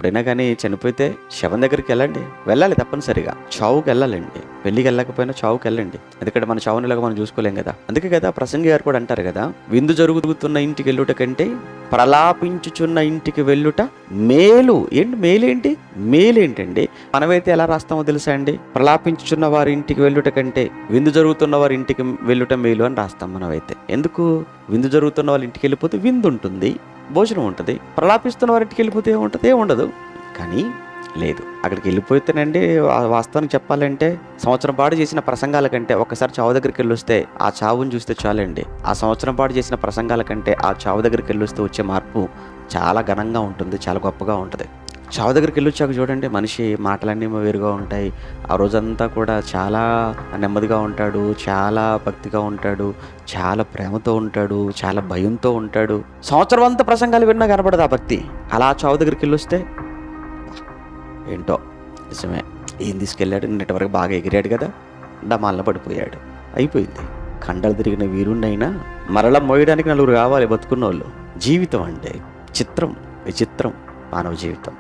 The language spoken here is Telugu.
ఎప్పుడైనా కానీ చనిపోతే శవం దగ్గరికి వెళ్ళాలి తప్పనిసరిగా. చావుకి వెళ్ళాలండి. పెళ్ళికి వెళ్ళకపోయినా చావుకి వెళ్ళండి. ఎందుకంటే మన చావునిలాగా మనం చూసుకోలేం కదా. అందుకే కదా ప్రసంగి గారు కూడా అంటారు కదా, విందు జరుగుతున్న ఇంటికి వెళ్ళుట కంటే ప్రలాపించుచున్న ఇంటికి వెళ్ళుట మేలు. మేలేంటి? మేలేంటండి? మనమైతే ఎలా రాస్తామో తెలుసా అండి? ప్రలాపించుచున్న వారి ఇంటికి వెళ్ళుట కంటే విందు జరుగుతున్న వారి ఇంటికి వెళ్ళుట మేలు అని రాస్తాం మనమైతే. ఎందుకు? విందు జరుగుతున్న వాళ్ళ ఇంటికి వెళ్ళిపోతే విందు ఉంటుంది, భోజనం ఉంటుంది. ప్రలాపిస్తున్న వారి ఇంటికి వెళ్ళిపోతే ఏముంటుంది? ఏముండదు. కానీ లేదు, అక్కడికి వెళ్ళిపోతేనండి వాస్తవానికి చెప్పాలంటే సంవత్సరం పాటు చేసిన ప్రసంగాల కంటే ఒక్కసారి చావు దగ్గరికి వెళ్ళొస్తే ఆ చావుని చూస్తే చాలండి. ఆ సంవత్సరం పాటు చేసిన ప్రసంగాల కంటే ఆ చావు దగ్గరికి వెళ్ళొస్తే వచ్చే మార్పు చాలా ఘనంగా ఉంటుంది, చాలా గొప్పగా ఉంటుంది. చావు దగ్గరికి వెళ్ళొచ్చాక చూడండి, మనిషి మాటలన్నీ వేరుగా ఉంటాయి. ఆ రోజంతా కూడా చాలా నెమ్మదిగా ఉంటాడు, చాలా భక్తిగా ఉంటాడు, చాలా ప్రేమతో ఉంటాడు, చాలా భయంతో ఉంటాడు. సంవత్సరం అంతా ప్రసంగాలు విన్నా కనపడదు ఆ భక్తి. అలా చావు దగ్గరికి వెళ్ళొస్తే ఏంటో నిజమే, ఏం తీసుకెళ్ళాడు, నిన్నటి వరకు బాగా ఎగిరాడు కదా, డమాల్లో పడిపోయాడు, అయిపోయింది. కండలు తిరిగిన వీరుణ్ణైనా మరలా మోయడానికి నలుగురు కావాలి బతుకున్న వాళ్ళు. జీవితం అంటే చిత్రం, విచిత్రం మానవ జీవితం.